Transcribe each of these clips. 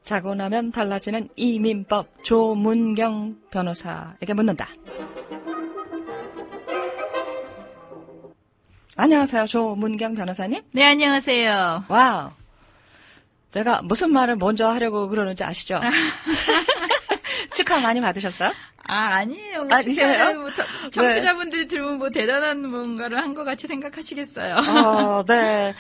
자고 나면 달라지는 이민법 조문경 변호사에게 묻는다. 안녕하세요. 조문경 변호사님. 네, 안녕하세요. 와우. 제가 무슨 말을 먼저 하려고 그러는지 아시죠? 축하 많이 받으셨어요? 아니에요. 아니에요? 청취자분들이 들으면 뭐 대단한 뭔가를 한 것 같이 생각하시겠어요. 네.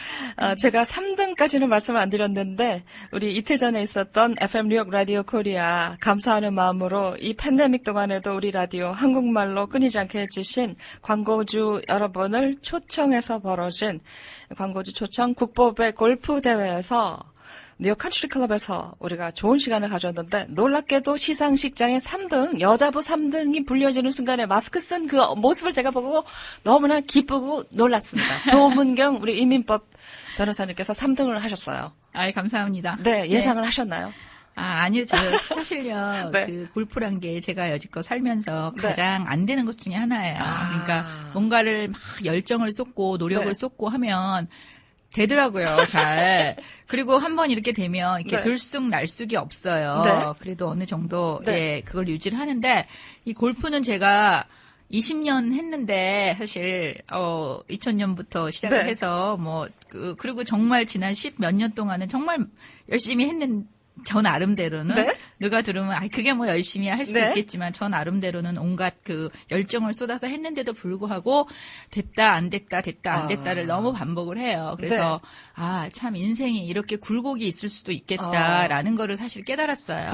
제가 3등까지는 말씀을 안 드렸는데, 우리 이틀 전에 있었던 FM 뉴욕 라디오 코리아 감사하는 마음으로 이 팬데믹 동안에도 우리 라디오 한국말로 끊이지 않게 해주신 광고주 여러분을 초청해서 벌어진 광고주 초청 국보배 골프 대회에서 뉴욕 컨트리 클럽에서 우리가 좋은 시간을 가졌는데 놀랍게도 시상식장에 3등, 여자부 3등이 불려지는 순간에 마스크 쓴 그 모습을 제가 보고 너무나 기쁘고 놀랐습니다. 조문경 우리 이민법 변호사님께서 3등을 하셨어요. 감사합니다. 네, 예상을 하셨나요? 아니요. 저 사실요. 네. 그 골프란 게 제가 여지껏 살면서 네. 가장 안 되는 것 중에 하나예요. 그러니까 뭔가를 막 열정을 쏟고 노력을 네. 쏟고 하면 되더라고요, 잘. 그리고 한번 이렇게 되면 이렇게 네. 들쑥날쑥이 없어요. 네. 그래도 어느 정도 네. 예, 그걸 유지를 하는데 이 골프는 제가 20년 했는데 사실 2000년부터 시작을 네. 해서 그리고 정말 지난 10몇 년 동안은 정말 열심히 했는 저 나름대로는 네? 누가 들으면 그게 뭐 열심히 할 수도 네. 있겠지만 저 나름대로는 온갖 그 열정을 쏟아서 했는데도 불구하고 됐다 안 됐다 됐다 안 됐다를 너무 반복을 해요. 그래서 참 인생이 이렇게 굴곡이 있을 수도 있겠다라는 거를 사실 깨달았어요.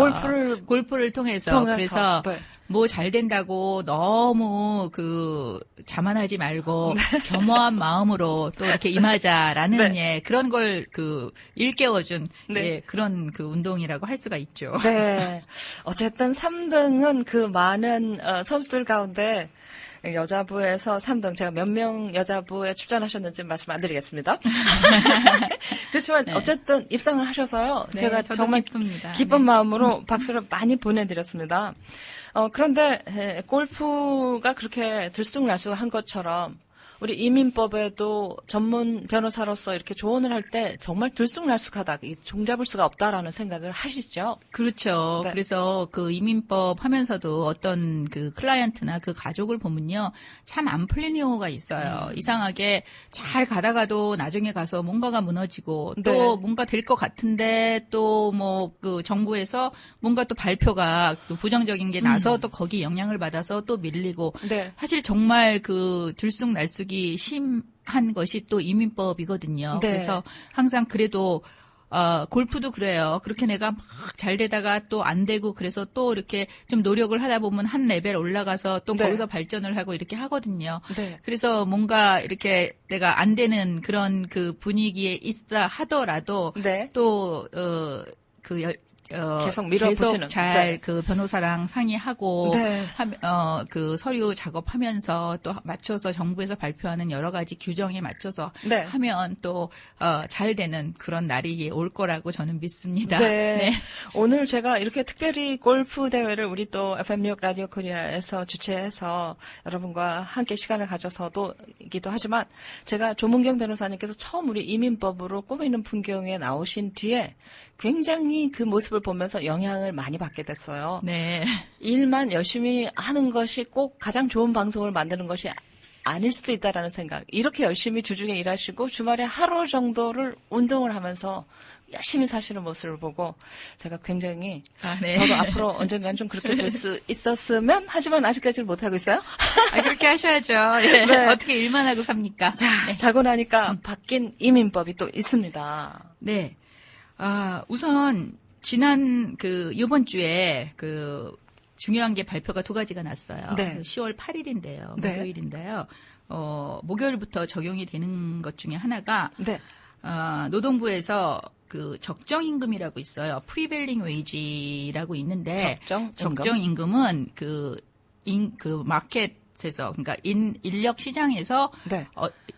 골프를 통해서. 그래서 네. 뭐 잘 된다고 너무 자만하지 말고 겸허한 마음으로 또 이렇게 임하자라는 네. 그런 걸 일깨워준 네. 그런 운동이라고 할 수가 있죠. 네. 어쨌든 3등은 그 많은 선수들 가운데 여자부에서 3등, 제가 몇 명 여자부에 출전하셨는지 말씀 안 드리겠습니다. 그렇지만 네. 어쨌든 입상을 하셔서요. 네, 제가 저도 정말 기쁩니다. 기쁜 네. 마음으로 박수를 많이 보내드렸습니다. 그런데 골프가 그렇게 들쑥날쑥한 것처럼 우리 이민법에도 전문 변호사로서 이렇게 조언을 할 때 정말 들쑥날쑥하다, 종잡을 수가 없다라는 생각을 하시죠? 그렇죠. 네. 그래서 이민법 하면서도 어떤 클라이언트나 가족을 보면요. 참 안 풀리는 경우가 있어요. 이상하게 잘 가다가도 나중에 가서 뭔가가 무너지고 또 네. 뭔가 될 것 같은데 또 정부에서 뭔가 또 발표가 부정적인 게 나서 또 거기 영향을 받아서 또 밀리고 네. 사실 정말 들쑥날쑥이 심한 것이 또 이민법이거든요. 네. 그래서 항상 그래도 골프도 그래요. 그렇게 내가 막 잘 되다가 또 안 되고 그래서 또 이렇게 좀 노력을 하다 보면 한 레벨 올라가서 또 네. 거기서 발전을 하고 이렇게 하거든요. 네. 그래서 뭔가 이렇게 내가 안 되는 그런 분위기에 있다 하더라도 네. 또 계속 밀어붙이는. 계속 잘 네. 변호사랑 상의하고 네. 서류 작업하면서 또 맞춰서 정부에서 발표하는 여러 가지 규정에 맞춰서 네. 하면 또 잘 되는 그런 날이 올 거라고 저는 믿습니다. 네. 오늘 제가 이렇게 특별히 골프 대회를 우리 또 FM 뉴욕 라디오 코리아에서 주최해서 여러분과 함께 시간을 가져서도이기도 하지만 제가 조문경 변호사님께서 처음 우리 이민법으로 꾸미는 풍경에 나오신 뒤에 굉장히 그 모습을 보면서 영향을 많이 받게 됐어요. 네. 일만 열심히 하는 것이 꼭 가장 좋은 방송을 만드는 것이 아닐 수도 있다라는 생각. 이렇게 열심히 주중에 일하시고 주말에 하루 정도를 운동을 하면서 열심히 사시는 모습을 보고 제가 굉장히 네. 저도 앞으로 언젠간 좀 그렇게 될 수 있었으면 하지만 아직까지는 못하고 있어요. 그렇게 하셔야죠. 네. 네. 어떻게 일만 하고 삽니까? 네. 자고 나니까 바뀐 이민법이 또 있습니다. 네. 우선 지난 이번 주에 중요한 게 발표가 2가지가 났어요. 네. 10월 8일인데요. 네. 목요일인데요. 목요일부터 적용이 되는 것 중에 하나가 네. 노동부에서 적정 임금이라고 있어요. 프리벨링 웨이지라고 있는데 적정 임금? 임금은 마켓 마켓에서 그러니까 인력 시장에서 네.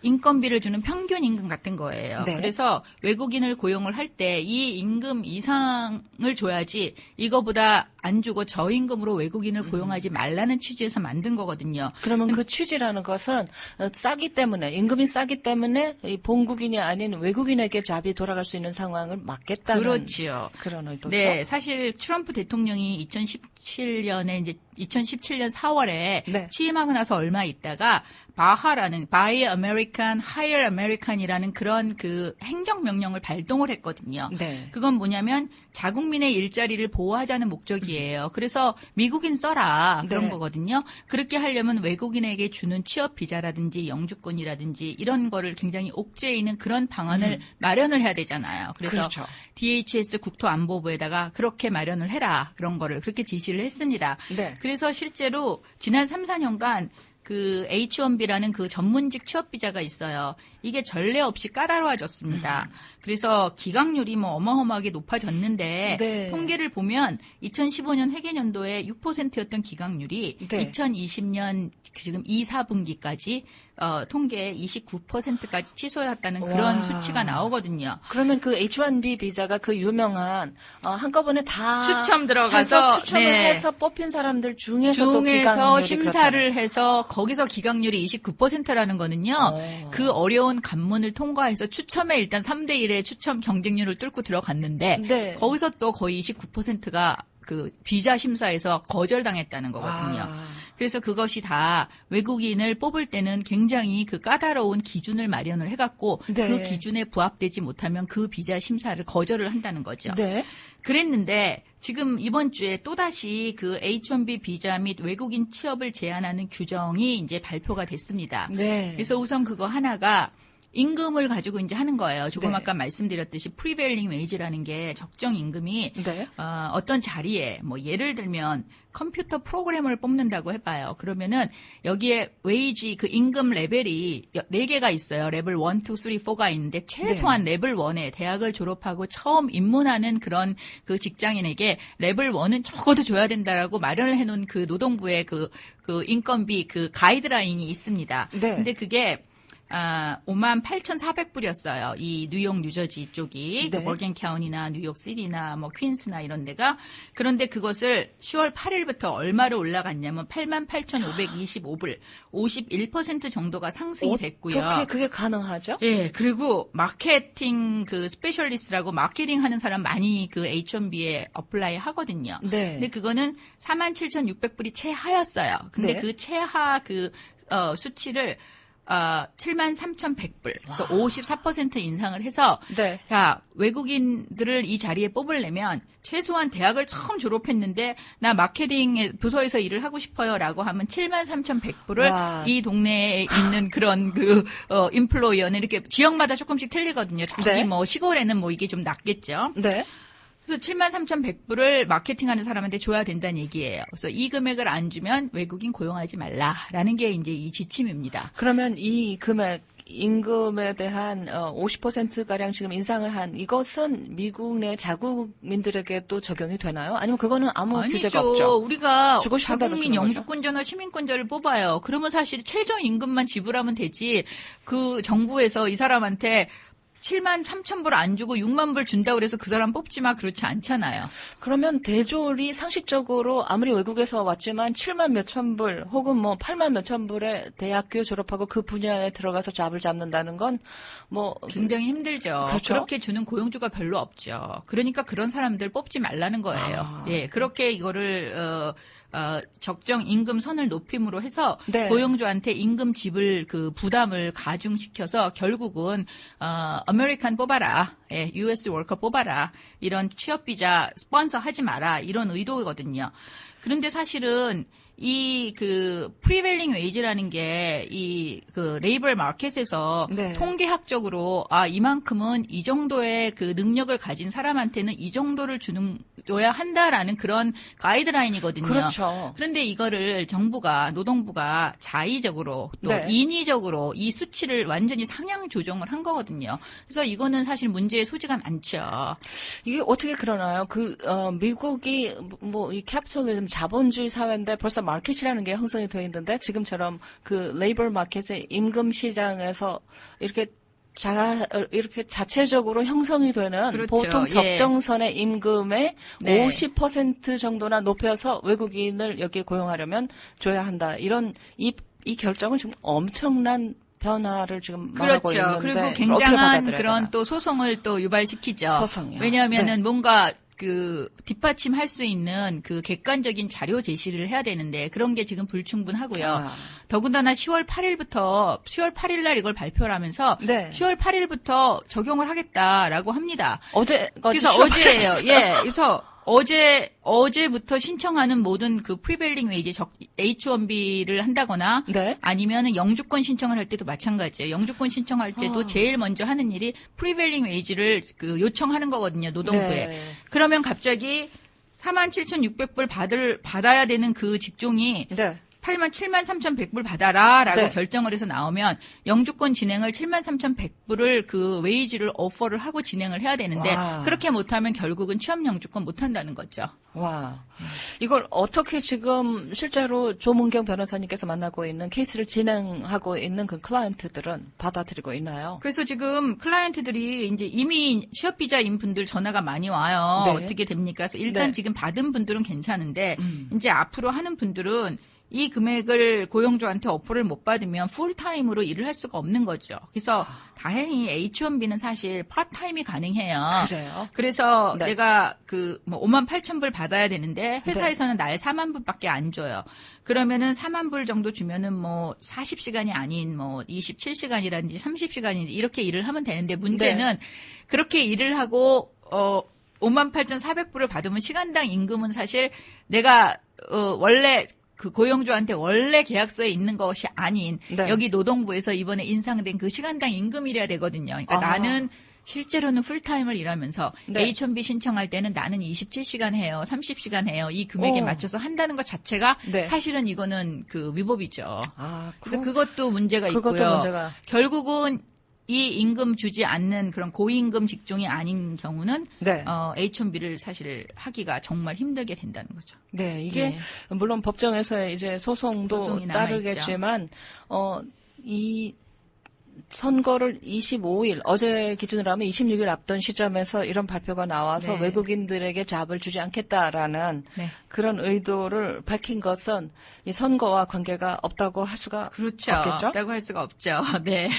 인건비를 주는 평균 임금 같은 거예요. 네. 그래서 외국인을 고용을 할 때 이 임금 이상을 줘야지 이거보다 안 주고 저임금으로 외국인을 고용하지 말라는 취지에서 만든 거거든요. 그러면 그 취지라는 것은 싸기 때문에 임금이 싸기 때문에 이 본국인이 아닌 외국인에게 잡이 돌아갈 수 있는 상황을 막겠다는 그렇지요. 그런 의도죠. 네, 사실 트럼프 대통령이 2017년에 이제 2017년 4월에 네. 취임하고 나서 얼마 있다가 바하라는 Buy American, Hire American이라는 그런 그 행정명령을 발동을 했거든요. 네. 그건 뭐냐면 자국민의 일자리를 보호하자는 목적이에요. 그래서 미국인 써라 그런 네. 거거든요. 그렇게 하려면 외국인에게 주는 취업 비자라든지 영주권이라든지 이런 거를 굉장히 옥죄에 있는 그런 방안을 마련을 해야 되잖아요. 그래서 그렇죠. DHS 국토안보부에다가 그렇게 마련을 해라 그런 거를 그렇게 지시를 했습니다. 네. 그래서 실제로 지난 3, 4년간 그 H-1B라는 그 전문직 취업 비자가 있어요. 이게 전례 없이 까다로워졌습니다. 그래서 기각률이 뭐 어마어마하게 높아졌는데 네. 통계를 보면 2015년 회계년도에 6%였던 기각률이 네. 2020년 지금 2, 4분기까지 통계에 29%까지 치솟았다는 그런 와. 수치가 나오거든요. 그러면 그 H-1B 비자가 그 유명한 한꺼번에 다 추첨 들어가서 해서 추첨을 네. 해서 뽑힌 사람들 중에서 또 중에서 기각률이 심사를 해서 거기서 기각률이 29%라는 거는요. 그 어려운 관문을 통과해서 추첨에 일단 3대 1의 추첨 경쟁률을 뚫고 들어갔는데 네. 거기서 또 거의 29%가 그 비자 심사에서 거절당했다는 거거든요. 그래서 그것이 다 외국인을 뽑을 때는 굉장히 그 까다로운 기준을 마련을 해갖고 네. 그 기준에 부합되지 못하면 그 비자 심사를 거절을 한다는 거죠. 네. 그랬는데 지금 이번 주에 또다시 그 H-1B 비자 및 외국인 취업을 제한하는 규정이 이제 발표가 됐습니다. 네. 그래서 우선 그거 하나가 임금을 가지고 이제 하는 거예요. 조금 네. 아까 말씀드렸듯이 프리베일링 웨이지라는 게 적정 임금이 네. 어떤 자리에 뭐 예를 들면 컴퓨터 프로그래머를 뽑는다고 해봐요. 그러면은 여기에 웨이지 그 임금 레벨이 4개가 있어요. 레벨 1, 2, 3, 4가 있는데 최소한 레벨 1에 대학을 졸업하고 처음 입문하는 그런 그 직장인에게 레벨 1은 적어도 줘야 된다라고 마련을 해놓은 그 노동부의 그 인건비 그 가이드라인이 있습니다. 네. 근데 그게 58,400불이었어요. 이 뉴욕, 뉴저지 쪽이. 네. 버긴 카운티나 뉴욕 시티나 뭐 퀸스나 이런 데가. 그런데 그것을 10월 8일부터 얼마로 올라갔냐면 88,525불. 51% 정도가 상승이 됐고요. 어떻게 그게 가능하죠? 예, 그리고 마케팅 그 스페셜리스트라고 마케팅 하는 사람 많이 그 H-1B에 어플라이 하거든요. 네. 근데 그거는 47,600불이 최하였어요. 근데 네. 그 최하 그 수치를 73,100불. 그래서 54% 인상을 해서 네. 자, 외국인들을 이 자리에 뽑으려면 최소한 대학을 처음 졸업했는데 나 마케팅 부서에서 일을 하고 싶어요라고 하면 73,100불을 와. 이 동네에 있는 그런 인플로이어는 이렇게 지역마다 조금씩 틀리거든요. 저기 네. 뭐 시골에는 뭐 이게 좀 낫겠죠. 네. 그래서 73,100불을 마케팅하는 사람한테 줘야 된다는 얘기예요. 그래서 이 금액을 안 주면 외국인 고용하지 말라라는 게 이제 이 지침입니다. 그러면 이 금액 임금에 대한 50%가량 지금 인상을 한 이것은 미국 내 자국민들에게 또 적용이 되나요? 아니면 그거는 아무 규제가 없죠? 우리가 주고 싶은 대로 자국민 주는 거죠? 영주권자나 시민권자를 뽑아요. 그러면 사실 최저 임금만 지불하면 되지. 그 정부에서 이 사람한테 73,000불 안 주고 6만 불 준다고 그래서 그 사람 뽑지 마 그렇지 않잖아요. 그러면 대졸이 상식적으로 아무리 외국에서 왔지만 7만 몇천 불 혹은 뭐 8만 몇천 불에 대학교 졸업하고 그 분야에 들어가서 잡을 잡는다는 건 뭐 굉장히 힘들죠. 그렇죠? 그렇게 주는 고용주가 별로 없죠. 그러니까 그런 사람들 뽑지 말라는 거예요. 예, 그렇게 이거를 적정 임금 선을 높임으로 해서 네. 고용주한테 임금 지불 그 부담을 가중시켜서 결국은 아메리칸 뽑아라, 예, US 워커 뽑아라 이런 취업 비자 스폰서 하지 마라 이런 의도거든요. 그런데 사실은 이 그 프리벨링 웨이지라는 게 이 그 레이버 마켓에서 네. 통계학적으로 이만큼은 이 정도의 그 능력을 가진 사람한테는 이 정도를 줘야 한다라는 그런 가이드라인이거든요. 그렇죠. 그런데 이거를 정부가 노동부가 자의적으로 또 네. 인위적으로 이 수치를 완전히 상향 조정을 한 거거든요. 그래서 이거는 사실 문제의 소지가 많죠. 이게 어떻게 그러나요? 미국이 뭐 이 캐피털리즘 자본주의 사회인데 벌써 마켓이라는 게 형성이 되어 있는데 지금처럼 그 레이버 마켓의 임금 시장에서 이렇게 이렇게 자체적으로 형성이 되는 그렇죠. 보통 적정선의 임금의 네. 50% 정도나 높여서 외국인을 여기에 고용하려면 줘야 한다. 이런 이 결정은 지금 엄청난 변화를 지금 말하고 그렇죠. 있는데 그리고 어떻게 굉장한 받아들여야 그런 되나? 또 소송을 또 유발시키죠. 소송이요. 왜냐하면은 네. 뭔가 그 뒷받침할 수 있는 그 객관적인 자료 제시를 해야 되는데 그런 게 지금 불충분하고요. 아. 더군다나 10월 8일 날 이걸 발표를 하면서 네. 10월 8일부터 적용을 하겠다라고 합니다. 그래서 시험 어제예요. 받았어요. 예. 그래서 어제부터 신청하는 모든 그 프리벨링 웨이지 H1B를 한다거나 네. 아니면은 영주권 신청을 할 때도 마찬가지예요. 영주권 신청할 때도 제일 먼저 하는 일이 프리벨링 웨이지를 그 요청하는 거거든요. 노동부에. 네. 그러면 갑자기 47,600불 받아야 되는 그 직종이 네. 73,100불 받아라라고 네. 결정을 해서 나오면 영주권 진행을 73,100불을 그 웨이지를 오퍼를 하고 진행을 해야 되는데 와. 그렇게 못하면 결국은 취업 영주권 못한다는 거죠. 와. 이걸 어떻게 지금 실제로 조문경 변호사님께서 만나고 있는 케이스를 진행하고 있는 그 클라이언트들은 받아들이고 있나요? 그래서 지금 클라이언트들이 이제 이미 취업비자인 분들 전화가 많이 와요. 네. 어떻게 됩니까? 그래서 일단 네. 지금 받은 분들은 괜찮은데 이제 앞으로 하는 분들은 이 금액을 고용주한테 어플을 못 받으면 풀타임으로 일을 할 수가 없는 거죠. 그래서 다행히 H1B는 사실 파트타임이 가능해요. 그래요? 그래서 네. 내가 그 뭐 58,000불 받아야 되는데 회사에서는 날 4만 불밖에 안 줘요. 그러면은 4만 불 정도 주면은 뭐 40시간이 아닌 뭐 27시간이라든지 30시간이든지 이렇게 일을 하면 되는데 문제는 그렇게 일을 하고 58,400불을 받으면 시간당 임금은 사실 내가 원래 그 고용주한테 원래 계약서에 있는 것이 아닌 네. 여기 노동부에서 이번에 인상된 그 시간당 임금이래야 되거든요. 그러니까 아하. 나는 실제로는 풀타임을 일하면서 네. H1B 신청할 때는 나는 27시간 해요. 30시간 해요. 이 금액에 오. 맞춰서 한다는 것 자체가 네. 사실은 이거는 그 위법이죠. 아, 그래서 그것도 문제가 그것도 있고요. 문제가. 결국은 이 임금 주지 않는 그런 고임금 직종이 아닌 경우는 네. H1B를 사실 하기가 정말 힘들게 된다는 거죠. 네, 이게 물론 법정에서의 이제 소송도 소송이 남아있죠. 따르겠지만 이 선거를 25일 어제 기준으로 하면 26일 앞둔 시점에서 이런 발표가 나와서 네. 외국인들에게 잡을 주지 않겠다라는 네. 그런 의도를 밝힌 것은 이 선거와 관계가 없다고 할 수가 그렇죠. 없겠죠. 라고 할 수가 없죠. 네.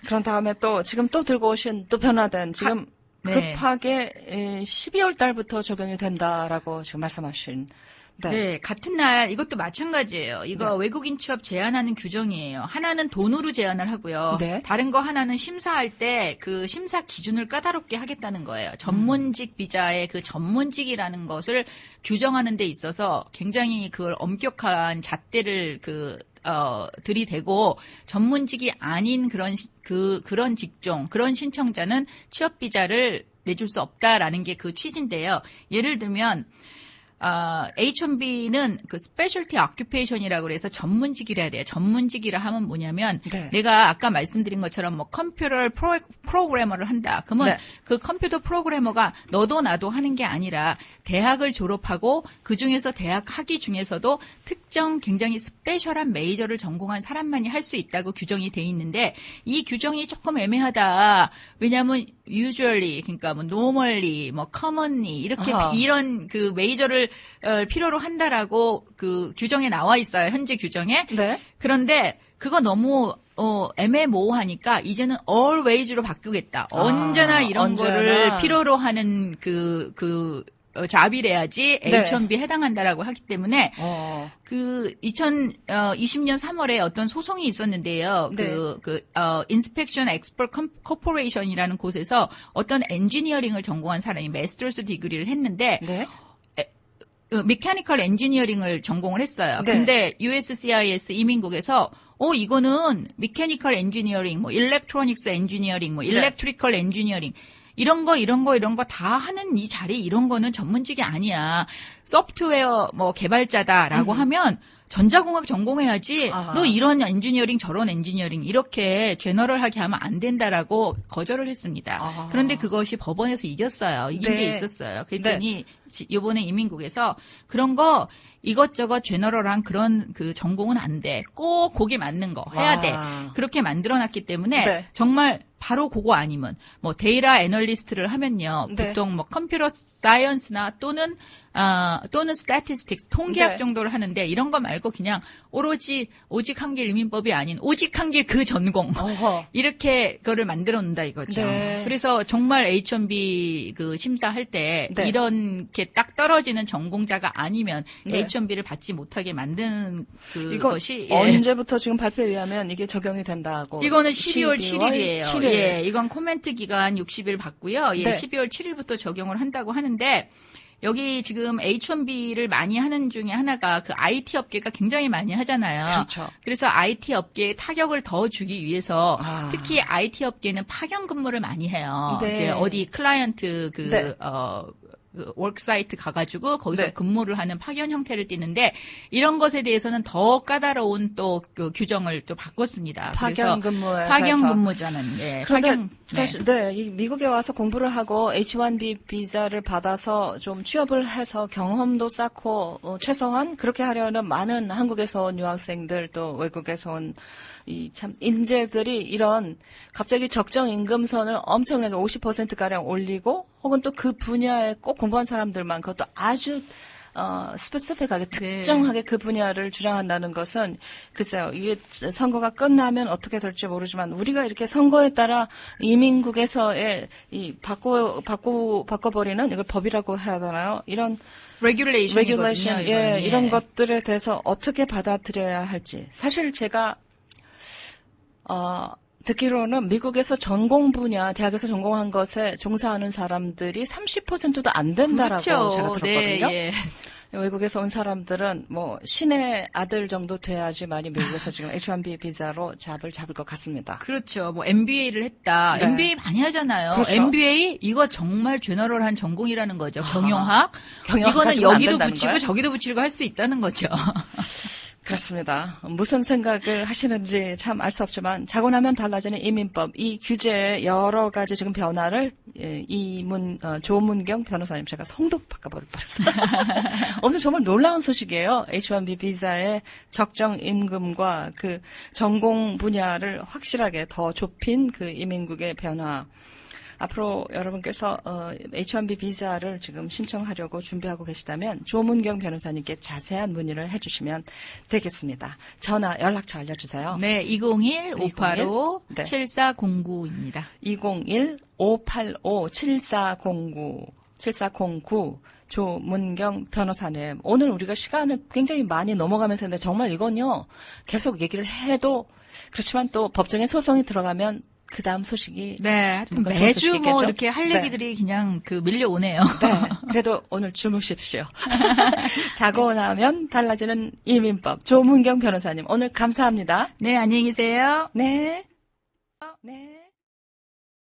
그런 다음에 또 지금 또 들고 오신 또 변화된 지금 네. 급하게 12월 달부터 적용이 된다라고 지금 말씀하신. 네, 같은 날 이것도 마찬가지예요. 이거 네. 외국인 취업 제한하는 규정이에요. 하나는 돈으로 제한을 하고요. 네. 다른 거 하나는 심사할 때 그 심사 기준을 까다롭게 하겠다는 거예요. 전문직 비자의 그 전문직이라는 것을 규정하는 데 있어서 굉장히 그걸 엄격한 잣대를 들이대고 전문직이 아닌 그런 직종, 그런 신청자는 취업 비자를 내줄 수 없다라는 게 그 취지인데요. 예를 들면 H1B는 그 스페셜티 오큐페이션이라고 그래서 전문직이라 돼요. 전문직이라 하면 뭐냐면 네. 내가 아까 말씀드린 것처럼 뭐 컴퓨터 프로그래머를 한다. 그러면 네. 그 컴퓨터 프로그래머가 너도 나도 하는 게 아니라 대학을 졸업하고 그중에서 대학 학위 중에서도 특정 굉장히 스페셜한 메이저를 전공한 사람만이 할 수 있다고 규정이 돼 있는데 이 규정이 조금 애매하다. 왜냐하면 usually 그러니까 뭐 normally 뭐 commonly 이렇게 아하. 이런 그 메이저를 필요로 한다라고 그 규정에 나와 있어요. 현재 규정에. 네. 그런데 그거 너무 애매모호하니까 이제는 always로 바꾸겠다. 언제나 이런 언제나. 거를 필요로 하는 잡이래야지 네. H1B 해당한다라고 하기 때문에 그 2020년 3월에 어떤 소송이 있었는데요. 네. Inspection Expert Corporation이라는 곳에서 어떤 엔지니어링을 전공한 사람이 마스터스 디그리를 했는데 네. 메카니컬 엔지니어링을 전공을 했어요. 네. 근데 USCIS 이민국에서 이거는 메카니컬 엔지니어링, 뭐 일렉트로닉스 엔지니어링, 뭐 네. 일렉트리컬 엔지니어링 이런 거 다 하는 이 자리 이런 거는 전문직이 아니야. 소프트웨어 뭐 개발자다라고 하면 전자공학 전공해야지. 아. 너 이런 엔지니어링 저런 엔지니어링 이렇게 제너럴하게 하면 안 된다라고 거절을 했습니다. 아. 그런데 그것이 법원에서 이겼어요. 이긴 네. 게 있었어요. 그랬더니 이번에 이민국에서 그런 거 이것저것 제너럴한 그런 그 전공은 안 돼. 꼭 거기 맞는 거 해야 돼. 와. 그렇게 만들어놨기 때문에 네. 정말 바로 그거 아니면 뭐 데이터 애널리스트를 하면요. 네. 보통 뭐 컴퓨터 사이언스나 또는 스태티스틱스 통계학 네. 정도를 하는데 이런 거 말고 그냥 오직 한 길 이민법이 아닌 오직 한 길 그 전공 어허. 이렇게 그거를 만들어 놓는다 이거죠. 네. 그래서 정말 H1B 그 심사할 때 네. 이렇게 딱 떨어지는 전공자가 아니면 네. H1B를 받지 못하게 만드는 이거 그것이 언제부터 지금 발표에 의하면 이게 적용이 된다고? 이거는 12월 7일이에요. 7일. 예, 이건 코멘트 기간 60일 받고요. 예, 네. 12월 7일부터 적용을 한다고 하는데 여기 지금 H1B를 많이 하는 중에 하나가 그 IT 업계가 굉장히 많이 하잖아요. 그렇죠. 그래서 IT 업계에 타격을 더 주기 위해서 아. 특히 IT 업계는 파견 근무를 많이 해요. 네. 예, 어디 클라이언트 네. 그 워크사이트 가가지고 거기서 네. 근무를 하는 파견 형태를 띠는데 이런 것에 대해서는 더 까다로운 또 그 규정을 또 바꿨습니다. 파견 근무에 파견 해서. 근무자는 예, 그런데 파견 사실 이 미국에 와서 공부를 하고 H1B 비자를 받아서 좀 취업을 해서 경험도 쌓고 최소한 그렇게 하려는 많은 한국에서 온 유학생들 또 외국에서 온 이 참 인재들이 이런 갑자기 적정 임금선을 엄청나게 50%가량 올리고 혹은 또 그 분야에 꼭 공부한 사람들만 그것도 아주 스페시픽하게 특정하게 그 분야를 주장한다는 것은 글쎄요 이게 선거가 끝나면 어떻게 될지 모르지만 우리가 이렇게 선거에 따라 이민국에서의 이 바꿔버리는 이걸 법이라고 해야 되나요? 이런 레귤레이션이거든요. 예, 이런 것들에 대해서 어떻게 받아들여야 할지 사실 제가 듣기로는 미국에서 전공 분야, 대학에서 전공한 것에 종사하는 사람들이 30%도 안 된다라고 그렇죠. 제가 들었거든요. 네, 예. 외국에서 온 사람들은 뭐 신의 아들 정도 돼야지만이 미국에서 지금 H1B 비자로 잡을 것 같습니다. 그렇죠. 뭐 MBA를 했다. 네. MBA 많이 하잖아요. 그렇죠. MBA 이거 정말 제너럴한 전공이라는 거죠. 경영학. 경영학 이거는 하시면 안 여기도 된다는 붙이고 거예요? 저기도 붙이고 할 수 있다는 거죠. 그렇습니다. 무슨 생각을 하시는지 참 알 수 없지만 자고 나면 달라지는 이민법 이 규제의 여러 가지 지금 변화를 조문경 변호사님 제가 성도 바꿔버릴 뻔했어요. 오늘 정말 놀라운 소식이에요. H1B 비자의 적정 임금과 그 전공 분야를 확실하게 더 좁힌 그 이민국의 변화. 앞으로 여러분께서 H1B 비자를 지금 신청하려고 준비하고 계시다면 조문경 변호사님께 자세한 문의를 해주시면 되겠습니다. 전화 연락처 알려주세요. 네, 201-585-7409입니다. 201-585-7409 조문경 변호사님. 오늘 우리가 시간을 굉장히 많이 넘어가면서 했는데 정말 이건요. 계속 얘기를 해도 그렇지만 또 법정에 소송이 들어가면 그 다음 소식이 네, 하여튼 더 매주 뭐 소식이겠죠? 이렇게 할 네. 얘기들이 그냥 그 밀려오네요. 네. 그래도 오늘 주무십시오. 자고 나면 달라지는 이민법. 조문경 변호사님. 오늘 감사합니다. 네, 안녕히 계세요. 네. 네.